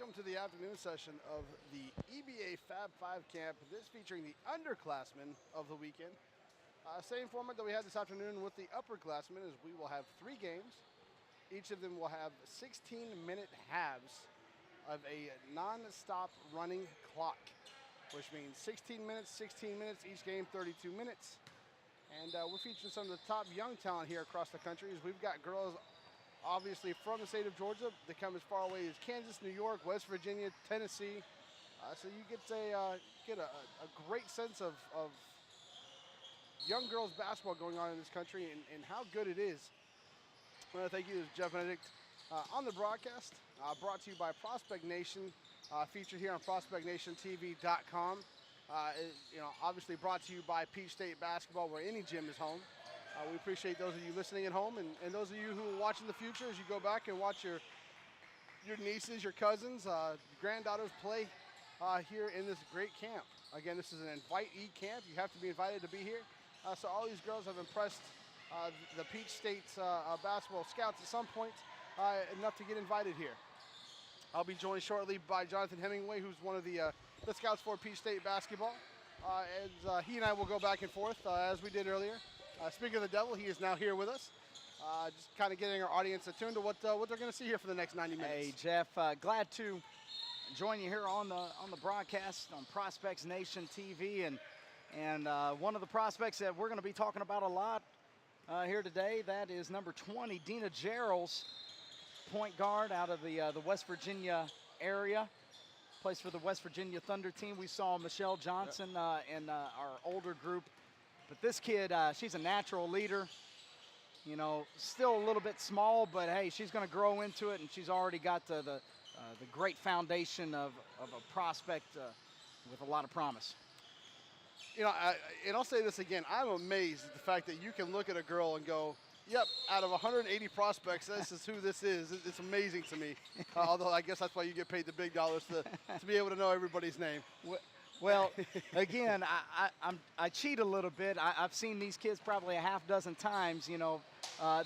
Welcome to the afternoon session of the EBA Fab 5 camp, this featuring the underclassmen of the weekend. Same format that we had this afternoon with the upperclassmen is we will have 3 games. Each of them will have 16-minute halves of a non-stop running clock, which means 16 minutes, each game 32 minutes. And we're featuring some of the top young talent here across the country as we've got girls obviously from the state of Georgia. They come as far away as Kansas, New York, West Virginia, Tennessee. So you get a great sense of young girls basketball going on in this country and how good it is. I want to thank you, Jeff Benedict, on the broadcast, brought to you by Prospect Nation, featured here on ProspectNationTV.com. Obviously brought to you by Peach State Basketball, where any gym is home. We appreciate those of you listening at home and those of you who are watching the future as you go back and watch your nieces, your cousins, your granddaughters play here in this great camp. Again, this is an invitee camp. You have to be invited to be here. So all these girls have impressed the Peach State's basketball scouts at some point enough to get invited here. I'll be joined shortly by Jonathan Hemingway, who's one of the scouts for Peach State basketball. He and I will go back and forth as we did earlier. Speaking of the devil, he is now here with us, just kind of getting our audience attuned to what they're going to see here for the next 90 minutes. Hey, Jeff, glad to join you here on the broadcast on Prospects Nation TV, and one of the prospects that we're going to be talking about a lot here today, that is number 20, Dina Gerald's point guard out of the West Virginia area. Plays for the West Virginia Thunder team. We saw Michelle Johnson in our older group. But this kid, she's a natural leader. You know, still a little bit small, but hey, she's going to grow into it, and she's already got the great foundation of a prospect with a lot of promise. You know, and I'll say this again, I'm amazed at the fact that you can look at a girl and go, yep, out of 180 prospects, this is who this is. It's amazing to me. Although I guess that's why you get paid the big dollars to be able to know everybody's name. Well, again, I cheat a little bit. I've seen these kids probably a half dozen times,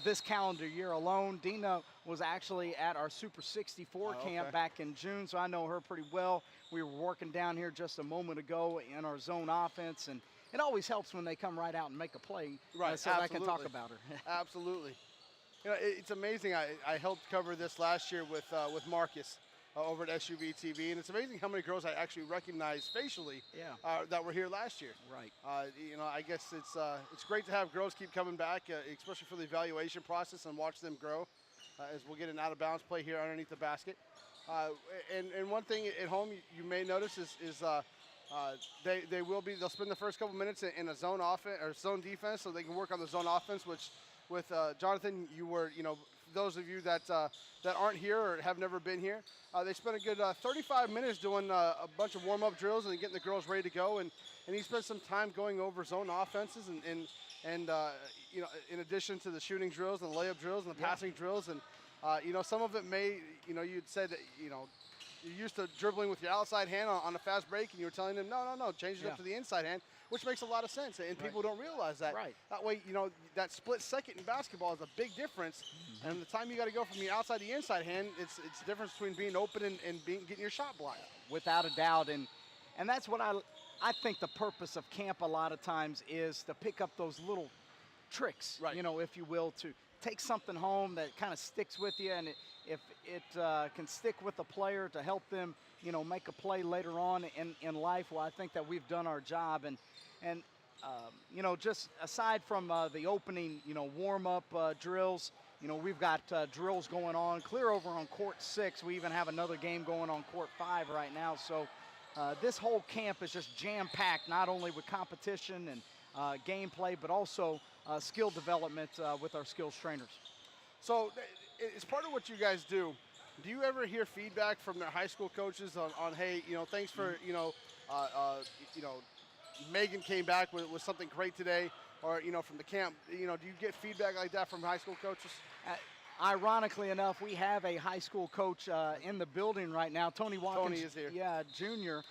this calendar year alone. Dina was actually at our Super 64 camp back in June, so I know her pretty well. We were working down here just a moment ago in our zone offense, and it always helps when they come right out and make a play, right? So I can talk about her. Absolutely. You know, it's amazing. I helped cover this last year with Marcus over at SUV TV, and it's amazing how many girls I actually recognize facially that were here last year. Right. I guess it's great to have girls keep coming back, especially for the evaluation process, and watch them grow as we'll get an out-of-bounds play here underneath the basket. And one thing at home you may notice is they'll spend the first couple minutes in a zone offense or zone defense, so they can work on the zone offense, which with Jonathan, you were, those of you that aren't here or have never been here, they spent a good 35 minutes doing a bunch of warm-up drills and getting the girls ready to go, and he spent some time going over zone offenses and in addition to the shooting drills and the layup drills and the passing drills, and some of it may, you'd said that, you're used to dribbling with your outside hand on a fast break, and you were telling them, no, change it up to the inside hand, which makes a lot of sense, and people don't realize that. Right. That way, that split second in basketball is a big difference, and the time you got to go from the outside to the inside hand, it's the difference between being open and getting your shot blocked. Without a doubt, and that's what I think the purpose of camp a lot of times is to pick up those little tricks, right. If you will, to take something home that kind of sticks with you, and if it can stick with the player to help them, make a play later on in life, well, I think that we've done our job. And just aside from the opening, warm-up drills, we've got drills going on clear over on court 6. We even have another game going on court 5 right now. So this whole camp is just jam-packed, not only with competition and gameplay, but also skill development with our skills trainers. So it's part of what you guys do. Do you ever hear feedback from their high school coaches on hey, thanks for, Megan came back with something great today, or, from the camp, do you get feedback like that from high school coaches? Ironically enough, we have a high school coach in the building right now. Tony Watkins. Tony is here. Yeah, junior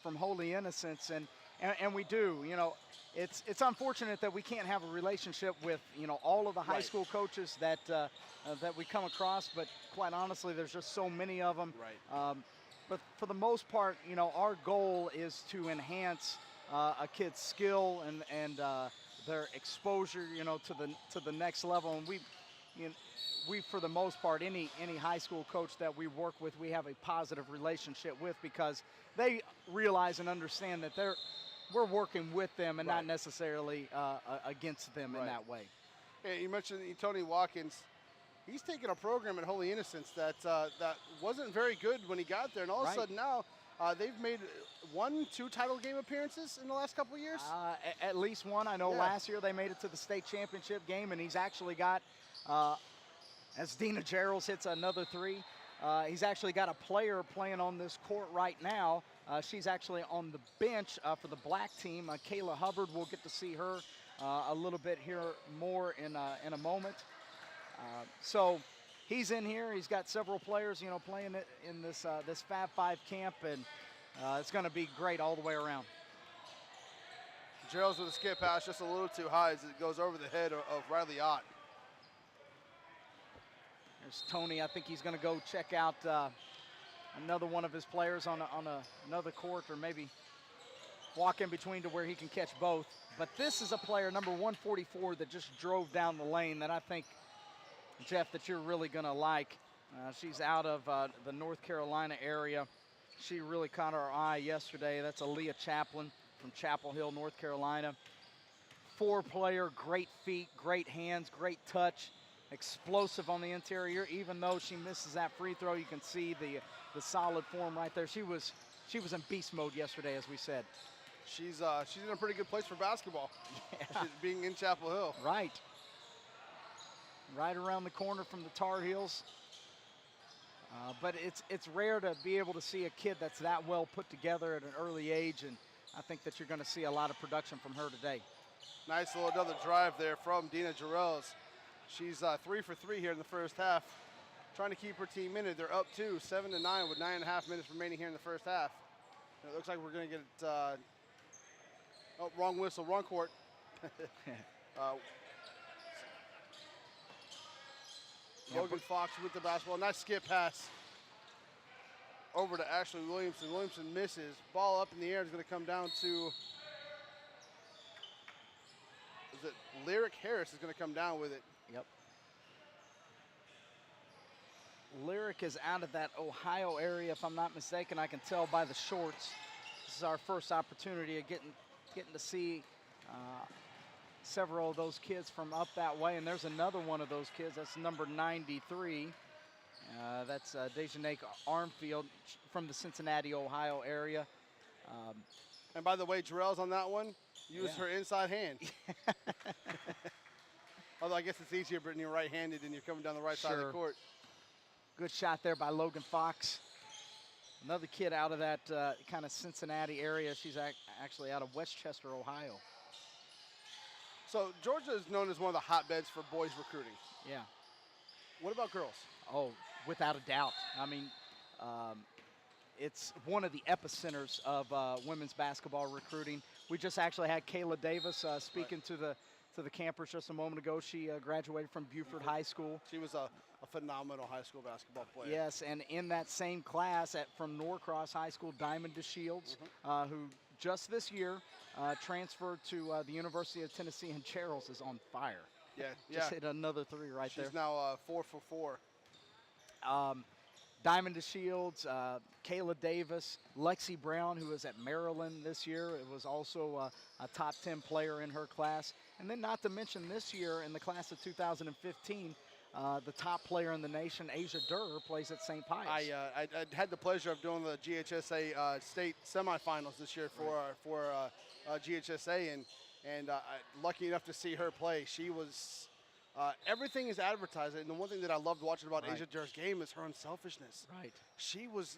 from Holy Innocents, and we do, It's unfortunate that we can't have a relationship with all of the high school coaches that we come across, but quite honestly, there's just so many of them. Right. but for the most part, our goal is to enhance a kid's skill and their exposure, to the next level. And we for the most part, any high school coach that we work with, we have a positive relationship with, because they realize and understand that we're working with them and not necessarily against them in that way. Hey, you mentioned Tony Watkins. He's taken a program at Holy Innocents that wasn't very good when he got there, and all of a sudden now they've made 1-2 title game appearances in the last couple of years. At least one. I know last year they made it to the state championship game, and he's actually got, as Dina Gerald hits another three, he's actually got a player playing on this court right now. She's actually on the bench for the black team. Kayla Hubbard, we'll get to see her a little bit here more in a moment. So he's in here. He's got several players, playing it in this Fab 5 camp, and it's going to be great all the way around. Gerald's with a skip pass just a little too high as it goes over the head of Riley Ott. There's Tony. I think he's going to go check out another one of his players on another court, or maybe walk in between to where he can catch both. But this is a player, number 144, that just drove down the lane that I think, Jeff, that you're really going to like. She's out of the North Carolina area. She really caught our eye yesterday. That's Aaliyah Chaplin from Chapel Hill, North Carolina. 4-player, great feet, great hands, great touch, explosive on the interior. Even though she misses that free throw, you can see the solid form right there. She was in beast mode yesterday, as we said. She's in a pretty good place for basketball, being in Chapel Hill. Right around the corner from the Tar Heels. But it's rare to be able to see a kid that's that well put together at an early age, and I think that you're going to see a lot of production from her today. Nice little another drive there from Dina Jarrells. She's 3 for 3 here in the first half, trying to keep her team in it. They're up 7-9 with 9.5 minutes remaining here in the first half. And it looks like we're going to get wrong whistle, wrong court. Logan Fox with the basketball. Nice skip pass over to Ashley Williamson. Williamson misses. Ball up in the air is going to come down to, Lyric Harris is going to come down with it. Yep. Lyric is out of that Ohio area, if I'm not mistaken. I can tell by the shorts. This is our first opportunity of getting to see several of those kids from up that way, and there's another one of those kids. That's number 93. That's Dejanay Armfield from the Cincinnati, Ohio area. And by the way, Jarrell's on that one. Used her inside hand. Although I guess it's easier, Brittany, you're right-handed and you're coming down the right side of the court. Good shot there by Logan Fox. Another kid out of that kind of Cincinnati area. She's actually out of Westchester, Ohio. So Georgia is known as one of the hotbeds for boys recruiting. Yeah. What about girls? Oh, without a doubt. I mean, it's one of the epicenters of women's basketball recruiting. We just actually had Kayla Davis speaking to the campers just a moment ago. She graduated from Buford High School. She was a phenomenal high school basketball player. Yes, and in that same class from Norcross High School, Diamond DeShields, who just this year transferred to the University of Tennessee, and Charles is on fire. Yeah, just hit another three right there. She's now 4 for 4. Diamond DeShields, Kayla Davis, Lexi Brown, who was at Maryland this year. It was also a top 10 player in her class. And then not to mention this year in the class of 2015, the top player in the nation, Asia Durr, plays at St. Pius. I had the pleasure of doing the GHSA state semifinals this year for GHSA, and lucky enough to see her play. She was everything is advertised, and the one thing that I loved watching about Asia Durr's game is her unselfishness. Right. She was,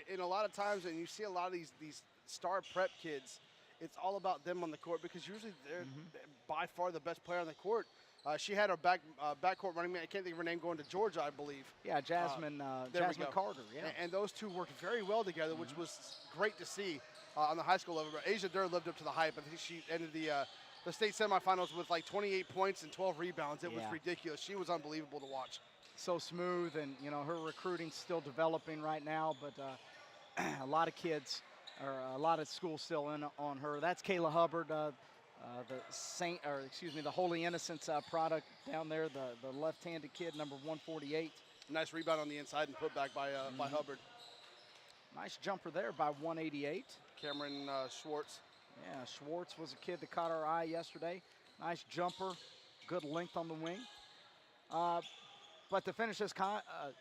in a lot of times, and you see a lot of these star prep kids, it's all about them on the court because usually they're by far the best player on the court. She had her backcourt running mate. I can't think of her name, going to Georgia, I believe. Yeah, Jasmine Carter. Yeah. And those two worked very well together, which was great to see on the high school level. But Asia Durr lived up to the hype. I think she ended the state semifinals with like 28 points and 12 rebounds. It was ridiculous. She was unbelievable to watch. So smooth, and her recruiting's still developing right now. But a lot of kids, or a lot of schools still in on her. That's Kayla Hubbard, the Holy Innocents product down there, the left-handed kid, number 148. Nice rebound on the inside and put back by Hubbard. Nice jumper there by 188. Cameron Schwartz. Yeah, Schwartz was a kid that caught our eye yesterday. Nice jumper, good length on the wing. But to finish this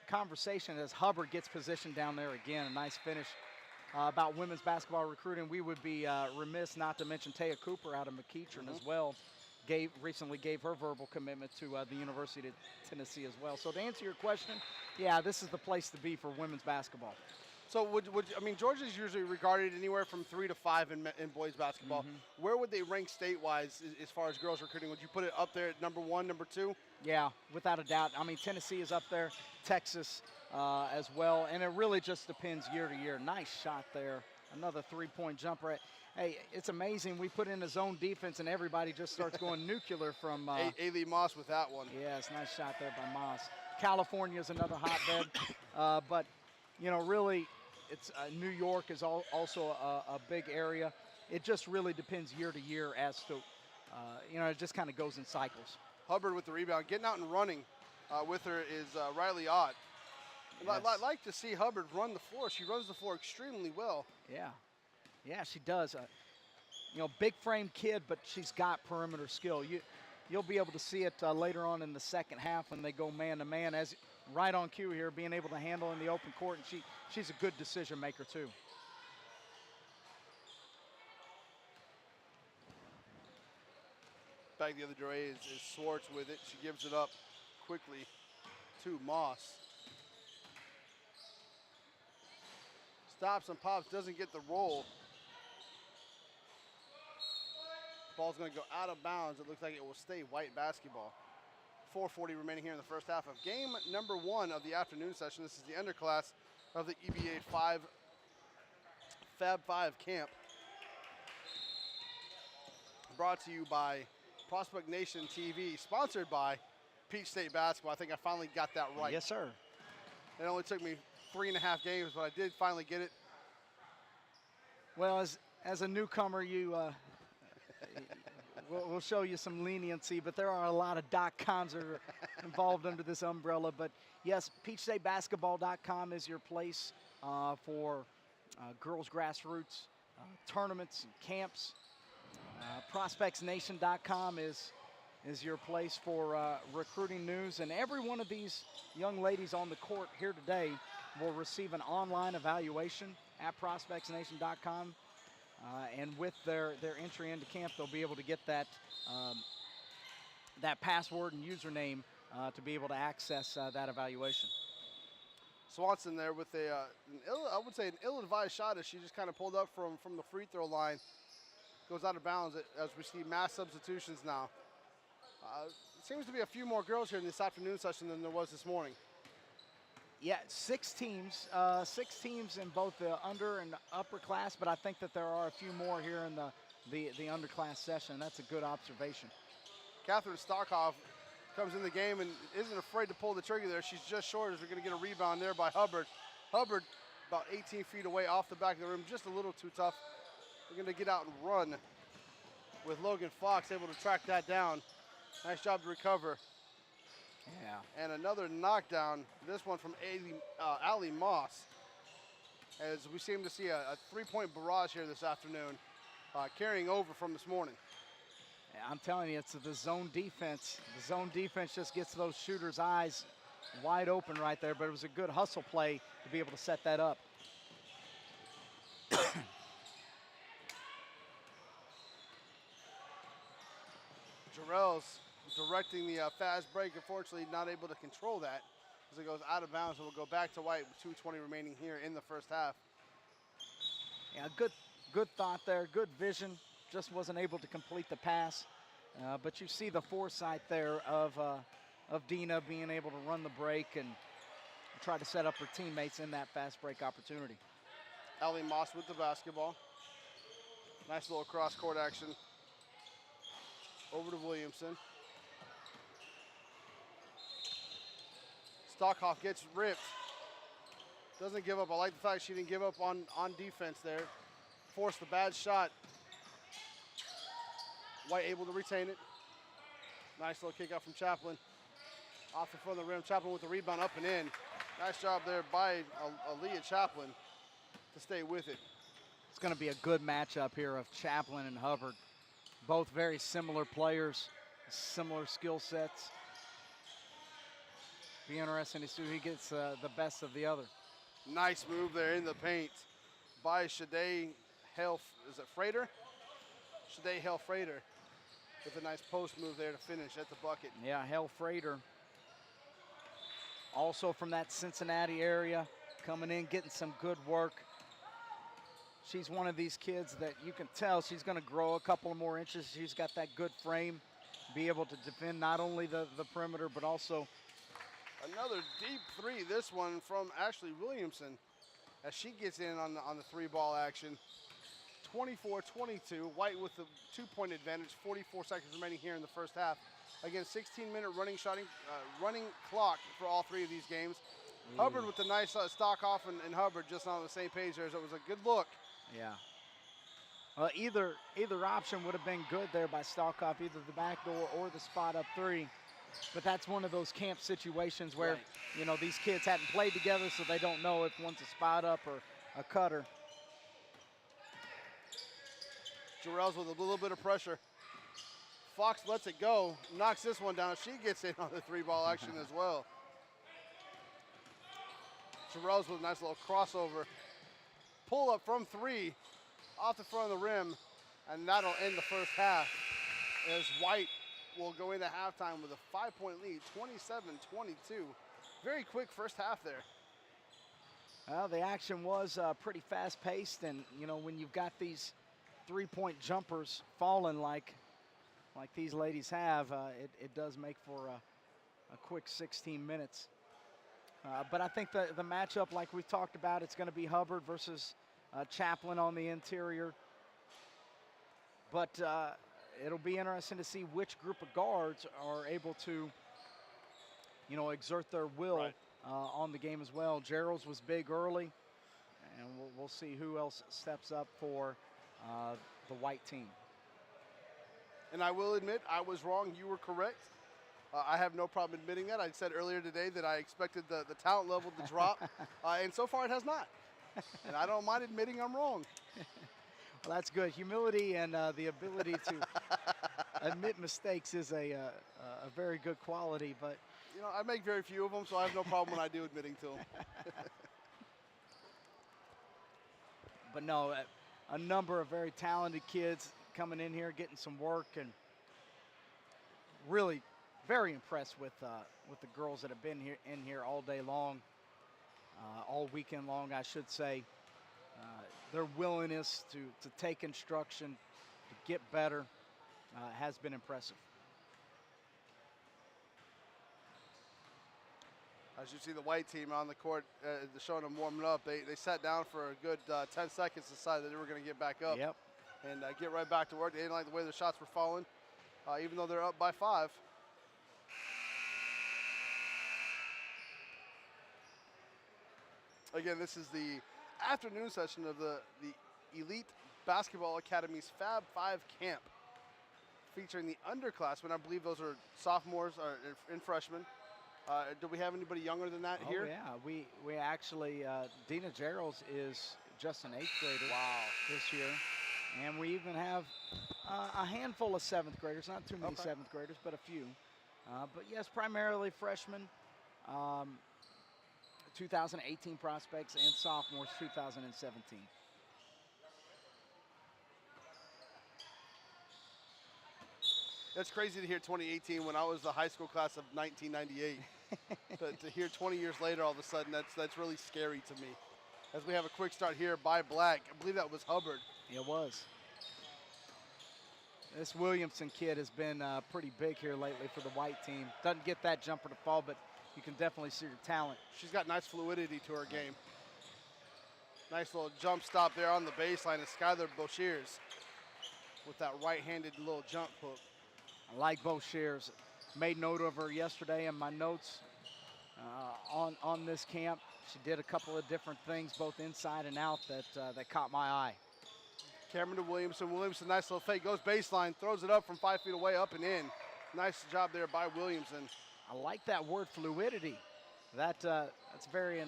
conversation, as Hubbard gets positioned down there again, a nice finish about women's basketball recruiting. We would be remiss not to mention Taya Cooper out of McEachern as well. Recently gave her verbal commitment to the University of Tennessee as well. So to answer your question, yeah, this is the place to be for women's basketball. So Georgia's usually regarded anywhere from 3 to 5 in boys basketball. Where would they rank state-wise as far as girls recruiting? Would you put it up there at number 1, number 2? Yeah, without a doubt. I mean, Tennessee is up there, Texas as well, and it really just depends year to year. Nice shot there, another three-point jumper. Hey, it's amazing. We put in a zone defense, and everybody just starts going nuclear from Ailey Moss with that one. Yes, nice shot there by Moss. California is another hotbed, but, really – it's New York is also a big area. It just really depends year to year as to, it just kind of goes in cycles. Hubbard with the rebound. Getting out and running with her is Riley Ott. Yes. I'd like to see Hubbard run the floor. She runs the floor extremely well. Yeah, she does. Big frame kid, but she's got perimeter skill. You'll be able to see it later on in the second half when they go man-to-man, as right on cue here, being able to handle in the open court, and she's a good decision maker too. Back the other way is Schwartz with it. She gives it up quickly to Moss. Stops and pops, doesn't get the roll. Ball's going to go out of bounds. It looks like it will stay white basketball. 4:40 remaining here in the first half of game number 1 of the afternoon session. This is the underclass of the EBA Fab 5 camp. Brought to you by Prospect Nation TV, sponsored by Peach State Basketball. I think I finally got that right. Yes, sir. It only took me 3.5 games, but I did finally get it. Well, as a newcomer, we'll show you some leniency, but there are a lot of .coms that are involved under this umbrella. But yes, PeachStateBasketball.com is your place for girls grassroots tournaments and camps. ProspectsNation.com is your place for recruiting news. And every one of these young ladies on the court here today will receive an online evaluation at ProspectsNation.com. And with their entry into camp, they'll be able to get that password and username to be able to access that evaluation. Swanson there with an ill-advised shot as she just kind of pulled up from the free throw line. Goes out of bounds as we see mass substitutions now. Seems to be a few more girls here in this afternoon session than there was this morning. Yeah, 6 teams in both the under and upper class, but I think that there are a few more here in the underclass session. That's a good observation. Catherine Stockhoff comes in the game and isn't afraid to pull the trigger there. She's just short as we're going to get a rebound there by Hubbard. Hubbard about 18 feet away off the back of the rim, just a little too tough. We're going to get out and run with Logan Fox able to track that down. Nice job to recover. Yeah. And another knockdown, this one from Allie Moss. As we seem to see a three-point barrage here this afternoon, carrying over from this morning. Yeah, I'm telling you, it's the zone defense. The zone defense just gets those shooters' eyes wide open right there, but it was a good hustle play to be able to set that up. Jarrell's directing the fast break, unfortunately not able to control that as it goes out of bounds. So we'll go back to white with 2:20 remaining here in the first half. Yeah, good thought there, good vision. Just wasn't able to complete the pass, but you see the foresight there of Dina being able to run the break and try to set up her teammates in that fast break opportunity. Allie Moss with the basketball. Nice little cross-court action. Over to Williamson. Stockhoff gets ripped. Doesn't give up. I like the fact she didn't give up on defense there. Forced the bad shot. White able to retain it. Nice little kick out from Chaplin. Off the front of the rim. Chaplin with the rebound up and in. Nice job there by Aaliyah Chaplin to stay with it. It's going to be a good matchup here of Chaplin and Hubbard. Both very similar players, similar skill sets. Be interesting to see who gets the best of the other. Nice move there in the paint by Shade Hale. Is it Frater? Shade Hale Frater with a nice post move there to finish at the bucket. Yeah, Hale Frater. Also from that Cincinnati area, coming in, getting some good work. She's one of these kids that you can tell she's going to grow a couple of more inches. She's got that good frame, be able to defend not only the perimeter, but also. Another deep three, this one from Ashley Williamson, as she gets in on the three-ball action. 24-22, White with the two-point advantage, 44 seconds remaining here in the first half. Again, 16-minute running clock for all three of these games. Ooh. Hubbard with the nice stock off, and Hubbard just on the same page there, so it was a good look. Yeah. Well, either option would have been good there by Stalkoff, either the back door or the spot up three. But that's one of those camp situations where, you know, these kids hadn't played together, so they don't know if one's a spot up or a cutter. Jarrell's with a little bit of pressure. Fox lets it go, knocks this one down. She gets in on the three-ball action as well. Jarrell's with a nice little crossover. Pull up from three, off the front of the rim, and that'll end the first half as White will go into halftime with a 5-point lead, 27-22. Very quick first half there. Well, the action was pretty fast-paced, and, you know, when you've got these three-point jumpers falling like these ladies have, it does make for a quick 16 minutes. But I think the matchup, like we've talked about, it's going to be Hubbard versus Chaplin on the interior. But it'll be interesting to see which group of guards are able to, you know, exert their will on the game as well. Gerald's was big early, and we'll see who else steps up for the White team. And I will admit, I was wrong. You were correct. I have no problem admitting that. I said earlier today that I expected the talent level to drop, and so far it has not. And I don't mind admitting I'm wrong. Well, that's good. Humility and the ability to admit mistakes is a very good quality. But you know, I make very few of them, so I have no problem when I do admitting to them. But no, a number of very talented kids coming in here, getting some work, and really very impressed with the girls that have been in here all day long, all weekend long, I should say. Their willingness to take instruction, to get better, has been impressive. As you see the White team on the court, showing them warming up. They sat down for a good 10 seconds, decided that they were going to get back up. Yep. And get right back to work. They didn't like the way the shots were falling, even though they're up by 5. Again, this is the afternoon session of the Elite Basketball Academy's Fab 5 camp, featuring the underclassmen. I believe those are sophomores and freshmen. Do we have anybody younger than that here? Oh, yeah. We actually, Dina Geralds is just an 8th grader this year. And we even have a handful of 7th graders, not too many 7th graders, but a few. But yes, primarily freshmen, 2018 prospects, and sophomores, 2017. It's crazy to hear 2018 when I was the high school class of 1998. to hear 20 years later, all of a sudden, that's really scary to me. As we have a quick start here by Black. I believe that was Hubbard. It was. This Williamson kid has been pretty big here lately for the White team. Doesn't get that jumper to fall, but you can definitely see her talent. She's got nice fluidity to her game. Nice little jump stop there on the baseline of Skylar Boshears with that right-handed little jump hook. I like Boshears. Made note of her yesterday in my notes. on this camp. She did a couple of different things, both inside and out, that caught my eye. Cameron to Williamson. Williamson, nice little fake, goes baseline, throws it up from 5 feet away, up and in. Nice job there by Williamson. I like that word, fluidity. That's a very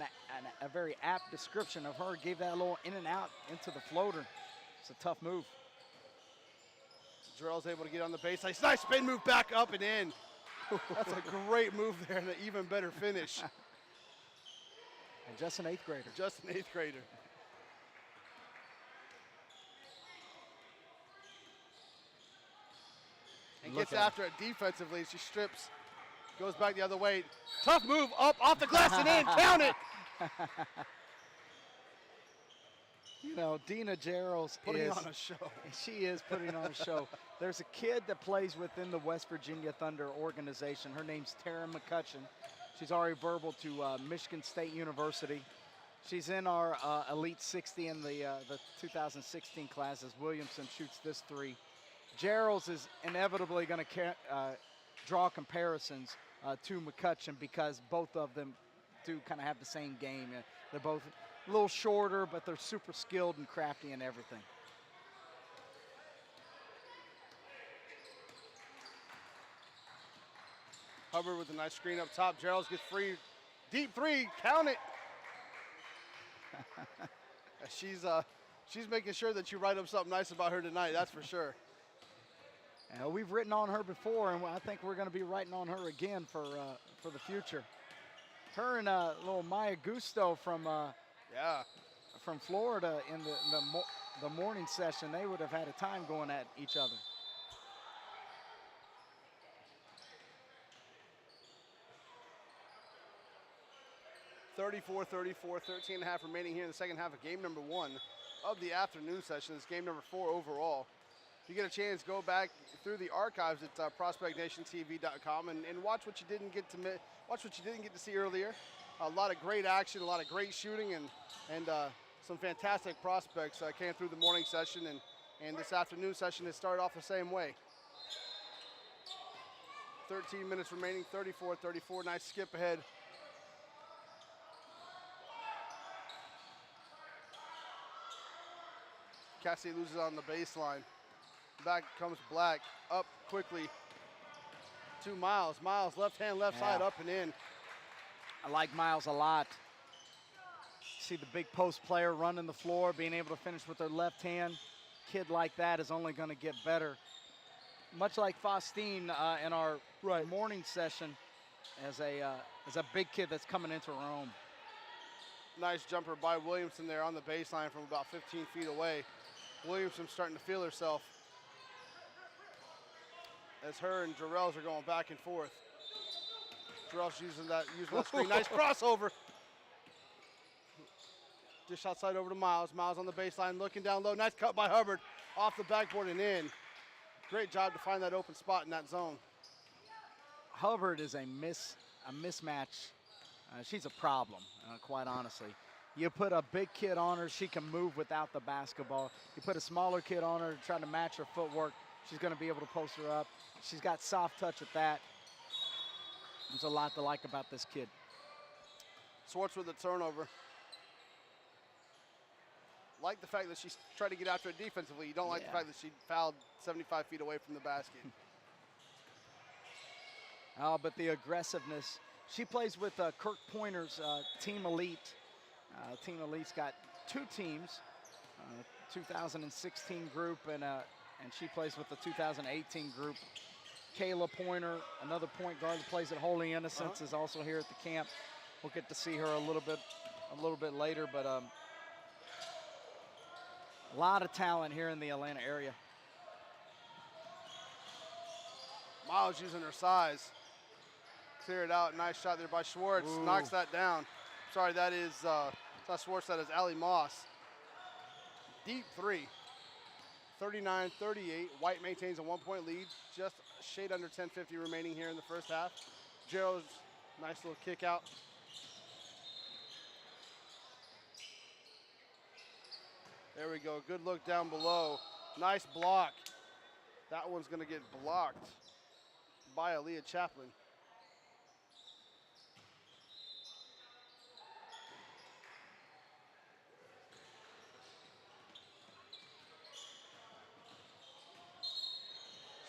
apt description of her. Gave that a little in and out into the floater. It's a tough move. Jarrell's able to get on the baseline. Nice spin move back up and in. That's a great move there and an even better finish. And just an 8th grader. Just an 8th grader. And gets after it defensively. She strips, goes back the other way. Tough move up off the glass and in. Count it. You know, Dina Gerald's putting on a show. She is putting on a show. There's a kid that plays within the West Virginia Thunder organization. Her name's Tara McCutcheon. She's already verbal to Michigan State University. She's in our Elite 60 in the 2016 class as Williamson shoots this 3. Gerald's is inevitably going to draw comparisons to McCutcheon because both of them do kind of have the same game. They're both a little shorter, but they're super skilled and crafty and everything. Hubbard with a nice screen up top. Gerald gets free. Deep 3, count it. She's making sure that you write up something nice about her tonight, that's for sure. We've written on her before, and I think we're going to be writing on her again for the future. Her and little Maya Gusto from Florida in the morning session, they would have had a time going at each other. (34-34), 13 and a half remaining here in the second half of game number 1 of the afternoon session. It's game number 4 overall. If you get a chance, go back through the archives at prospectnationtv.com and watch what you didn't get to see earlier. A lot of great action, a lot of great shooting, and some fantastic prospects came through the morning session, and this afternoon session has started off the same way. 13 minutes remaining, 34-34. Nice skip ahead. Cassidy loses on the baseline. Back comes Black, up quickly to Miles. Miles, left hand, left side, up and in. I like Miles a lot. See the big post player running the floor, being able to finish with their left hand. Kid like that is only going to get better. Much like Faustine in our morning session, as a big kid that's coming into her own. Nice jumper by Williamson there on the baseline from about 15 feet away. Williamson starting to feel herself as her and Jarrell's are going back and forth. Jarrell's using that screen. Nice crossover. Dish outside over to Miles. Miles on the baseline looking down low. Nice cut by Hubbard off the backboard and in. Great job to find that open spot in that zone. Hubbard is a mismatch. She's a problem, quite honestly. You put a big kid on her, she can move without the basketball. You put a smaller kid on her to try to match her footwork, she's going to be able to post her up. She's got soft touch at that. There's a lot to like about this kid. Swartz with the turnover. Like the fact that she tried to get after it defensively. You don't like the fact that she fouled 75 feet away from the basket. Oh, but the aggressiveness. She plays with Kirk Pointer's Team Elite. Team Elite's got 2 teams, 2016 group, and she plays with the 2018 group. Kayla Pointer, another point guard that plays at Holy Innocents, is also here at the camp. We'll get to see her a little bit later, but a lot of talent here in the Atlanta area. Miles using her size. Clear it out. Nice shot there by Schwartz. Ooh. Knocks that down. Sorry, that is it's not Schwartz, that is Allie Moss. Deep 3. 39-38. White maintains a 1-point lead. Just a shade under 10:50 remaining here in the first half. Gerald's nice little kick out. There we go. Good look down below. Nice block. That one's going to get blocked by Aaliyah Chaplin.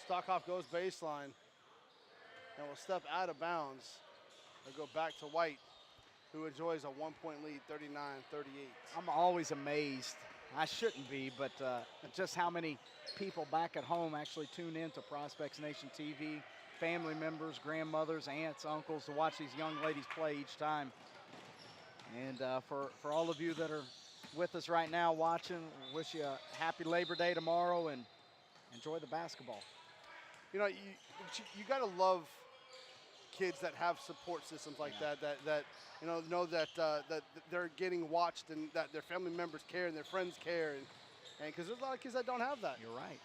Stockhoff goes baseline and will step out of bounds and go back to White, who enjoys a 1-point lead, 39-38. I'm always amazed. I shouldn't be, but just how many people back at home actually tune in to Prospects Nation TV, family members, grandmothers, aunts, uncles, to watch these young ladies play each time. And for all of you that are with us right now watching, wish you a happy Labor Day tomorrow and enjoy the basketball. You know, you got to love kids that have support systems like that know that they're getting watched and that their family members care and their friends care, and because there's a lot of kids that don't have that. You're right.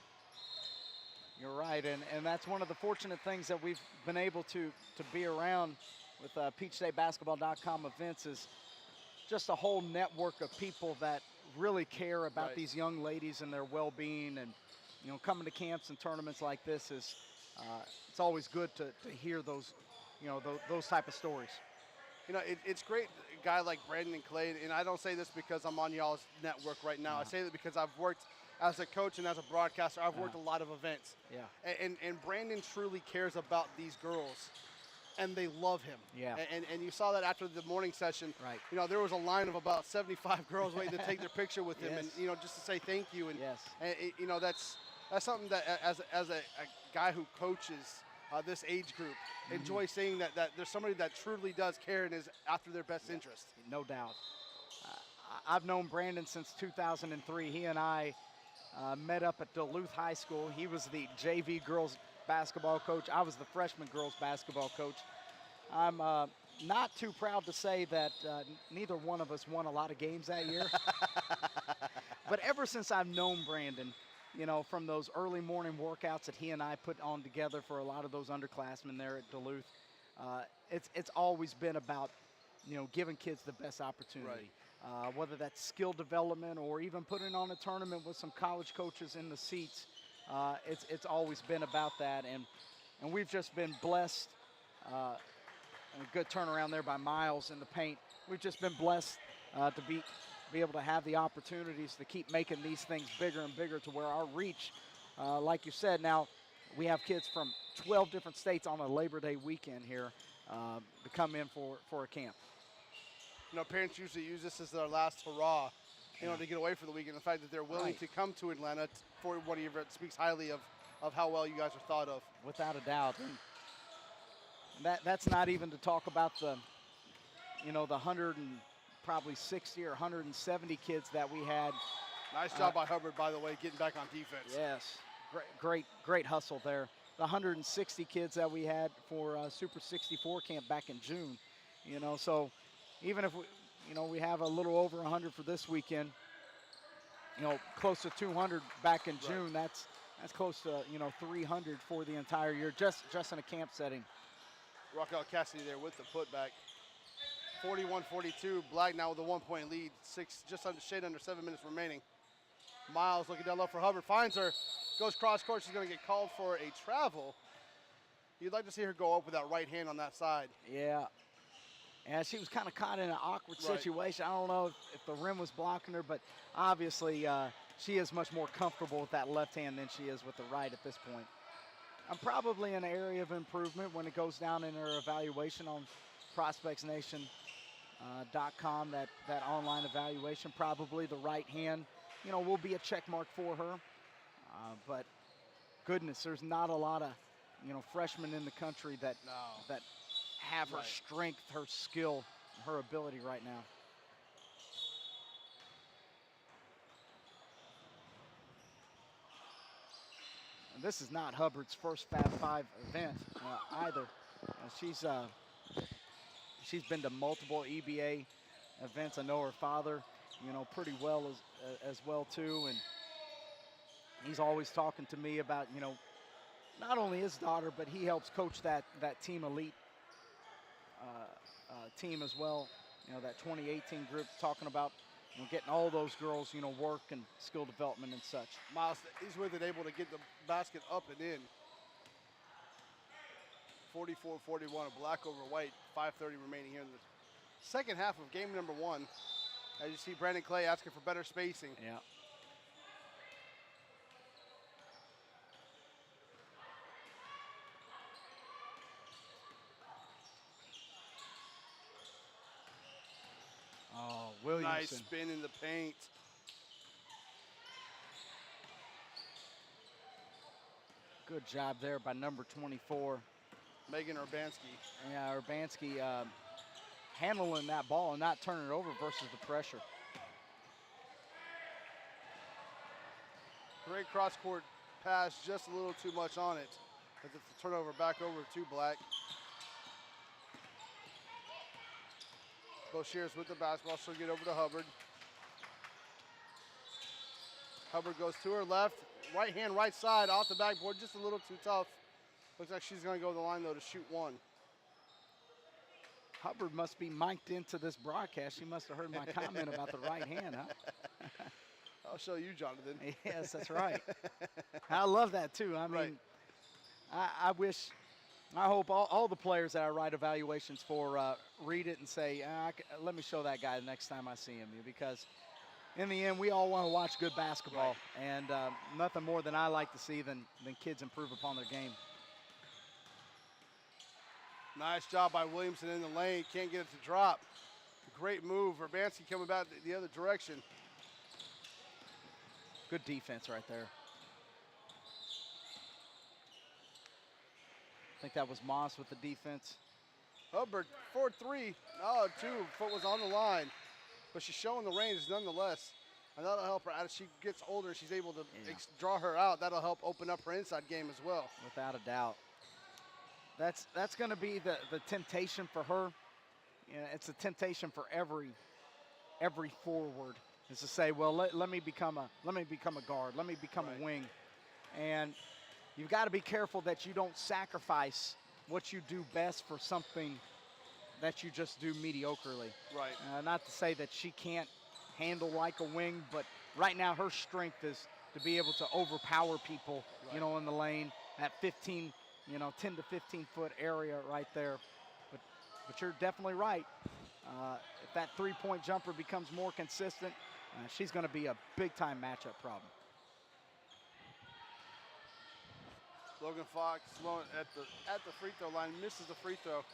You're right, and that's one of the fortunate things that we've been able to be around with PeachStateBasketball.com events is just a whole network of people that really care about these young ladies and their well-being, and coming to camps and tournaments like this is it's always good to hear those those type of stories. It's great, a guy like Brandon and Clay, and I don't say this because I'm on y'all's network right now. I say that because I've worked as a coach and as a broadcaster. I've worked a lot of events. Yeah. And Brandon truly cares about these girls, and they love him. Yeah. And you saw that after the morning session. Right. There was a line of about 75 girls waiting to take their picture with him, Yes. and just to say thank you. And Yes. and that's something that as a guy who coaches this age group, enjoy seeing that there's somebody that truly does care and is after their best interest. No doubt. I've known Brandon since 2003. He and I met up at Duluth High School. He was the JV girls basketball coach. I was the freshman girls basketball coach. I'm not too proud to say that neither one of us won a lot of games that year. But ever since I've known Brandon, from those early morning workouts that he and I put on together for a lot of those underclassmen there at Duluth, it's always been about, giving kids the best opportunity. Whether that's skill development or even putting on a tournament with some college coaches in the seats, it's always been about that. And we've just been blessed. And a good turnaround there by Miles in the paint. We've just been blessed to be able to have the opportunities to keep making these things bigger and bigger to where our reach, like you said, now we have kids from 12 different states on a Labor Day weekend here to come in for a camp. Parents usually use this as their last hurrah, to get away for the weekend. The fact that they're willing to come to Atlanta for one of your events speaks highly of how well you guys are thought of. Without a doubt. And that's not even to talk about the 100 and probably 60 or 170 kids that we had. Nice job by Hubbard, by the way, getting back on defense. Yes, great hustle there. The 160 kids that we had for Super 64 camp back in June, so even if we have a little over 100 for this weekend, close to 200 back in June, that's close to 300 for the entire year just in a camp setting. Raquel Cassidy there with the putback. 41-42, Black now with a 1-point lead, shade under 7 minutes remaining. Miles looking down low for Hubbard, finds her, goes cross court. She's going to get called for a travel. You'd like to see her go up with that right hand on that side. Yeah. And she was kind of caught in an awkward situation. I don't know if the rim was blocking her, but obviously she is much more comfortable with that left hand than she is with the right at this point. I'm probably in an area of improvement when it goes down in her evaluation on ProspectsNation.com, that online evaluation. Probably the right hand, will be a check mark for her. But goodness, there's not a lot of, freshmen in the country that have her strength, her skill, her ability right now. And this is not Hubbard's first Fab 5 event either. She's been to multiple EBA events. I know her father, pretty well as well too, and he's always talking to me about, not only his daughter, but he helps coach that Team Elite team as well. That 2018 group, talking about getting all those girls, work and skill development and such. Miles, he's with it, able to get the basket up and in. 44-41, a Black over White, 5:30 remaining here in the second half of game number 1. As you see Brandon Clay asking for better spacing. Yeah. Williamson. Nice spin in the paint. Good job there by number 24. Megan Urbanski. Yeah, Urbanski handling that ball and not turning it over versus the pressure. Great cross-court pass, just a little too much on it. But it's a turnover back over to Black. Boshears with the basketball. She'll get over to Hubbard. Hubbard goes to her left. Right hand, right side, off the backboard, just a little too tough. Looks like she's going to go to the line, though, to shoot one. Hubbard must be mic'd into this broadcast. She must have heard my comment about the right hand, huh? I'll show you, Jonathan. Yes, that's right. I love that, too. I mean, I hope all the players that I write evaluations for read it and say, let me show that guy the next time I see him, because in the end, we all want to watch good basketball, and nothing more than I like to see than kids improve upon their game. Nice job by Williamson in the lane. Can't get it to drop. Great move. Urbanski coming back the other direction. Good defense right there. I think that was Moss with the defense. Hubbard, 4-3. Oh, 2 foot was on the line. But she's showing the range nonetheless. And that'll help her as she gets older. She's able to draw her out. That'll help open up her inside game as well. Without a doubt. That's going to be the temptation for her. You know, it's a temptation for every forward is to say, well, let me become a guard. Let me become a wing. And you've got to be careful that you don't sacrifice what you do best for something that you just do mediocrely. Right. Not to say that she can't handle like a wing, but right now her strength is to be able to overpower people, you know, in the lane at 15, 10 to 15 foot area right there. But you're definitely right. If that three-point jumper becomes more consistent, she's going to be a big-time matchup problem. Logan Fox at the free throw line, misses the free throw.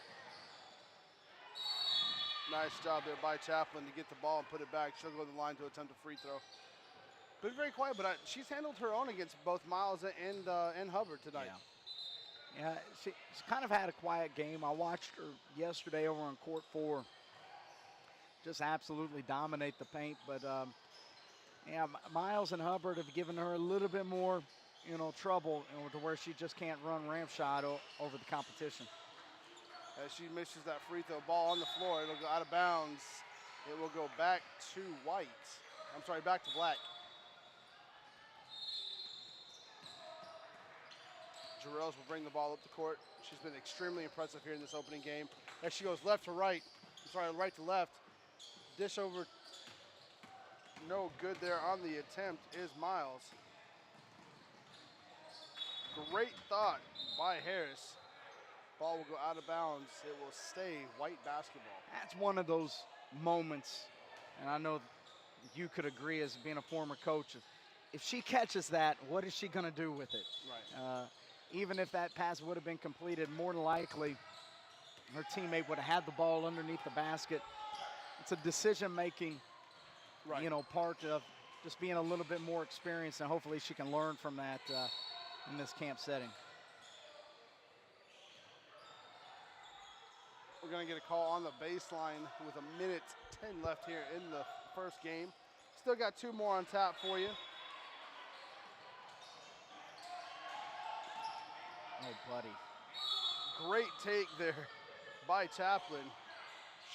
Nice job there by Chaplin to get the ball and put it back. She'll go to the line to attempt a free throw. Been very quiet, but she's handled her own against both Miles and Hubbard tonight. Yeah, she's kind of had a quiet game. I watched her yesterday over on court 4. Just absolutely dominate the paint. But, Miles and Hubbard have given her a little bit more, trouble to where she just can't run ramp shot over the competition. As she misses that free throw, ball on the floor, it'll go out of bounds. It will go back to back to Black. Jarrells will bring the ball up the court. She's been extremely impressive here in this opening game. As she goes left to right, right to left. Dish over, no good there on the attempt is Miles. Great thought by Harris. Ball will go out of bounds. It will stay White basketball. That's one of those moments, and I know you could agree as being a former coach. If she catches that, what is she going to do with it? Right. Even if that pass would have been completed, more than likely her teammate would have had the ball underneath the basket. It's a decision-making, part of just being a little bit more experienced, and hopefully she can learn from that in this camp setting. We're going to get a call on the baseline with 1:10 left here in the first game. Still got 2 more on tap for you. Oh, buddy. Great take there by Chaplin.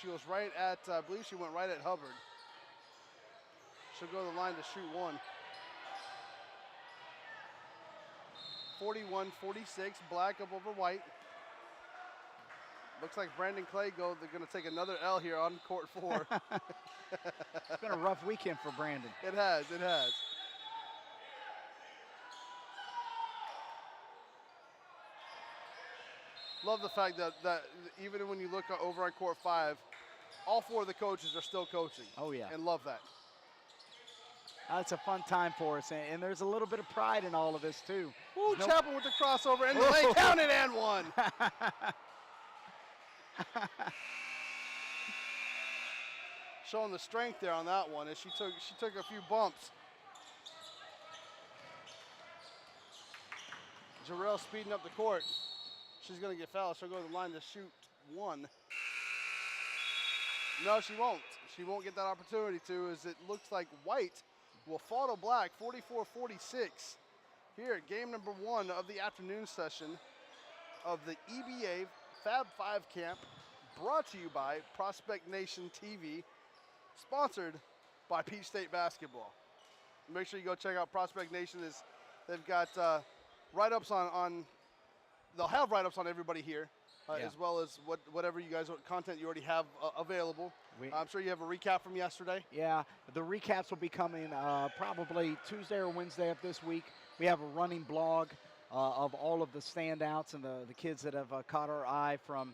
She was right at, I believe she went right at Hubbard. She'll go to the line to shoot one. 41-46, Black up over White. Looks like Brandon Clay they're going to take another L here on court 4. It's been a rough weekend for Brandon. It has. Love the fact that even when you look over on court 5, all 4 of the coaches are still coaching. Oh, yeah. And love that. It's a fun time for us, and there's a little bit of pride in all of this, too. Ooh, Chaplin with the crossover in the lane. Count it and one. showing the strength there on that one as she took a few bumps. Jarrell speeding up the court. She's going to get fouled. She'll go to the line to shoot one. No, she won't. She won't get that opportunity to, as it looks like white will fall to black, 44-46. Here at game number 1 of the afternoon session of the EBA Fab 5 Camp, brought to you by Prospect Nation TV, sponsored by Peach State Basketball. Make sure you go check out Prospect Nation. They've got write-ups on they'll have write-ups on everybody here, as well as whatever you guys, content you already have available. I'm sure you have a recap from yesterday. Yeah, the recaps will be coming probably Tuesday or Wednesday of this week. We have a running blog of all of the standouts and the kids that have caught our eye from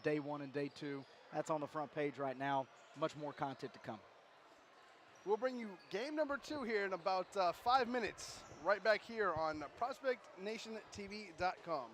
day 1 and day 2. That's on the front page right now. Much more content to come. We'll bring you game number 2 here in about 5 minutes, right back here on ProspectNationTV.com.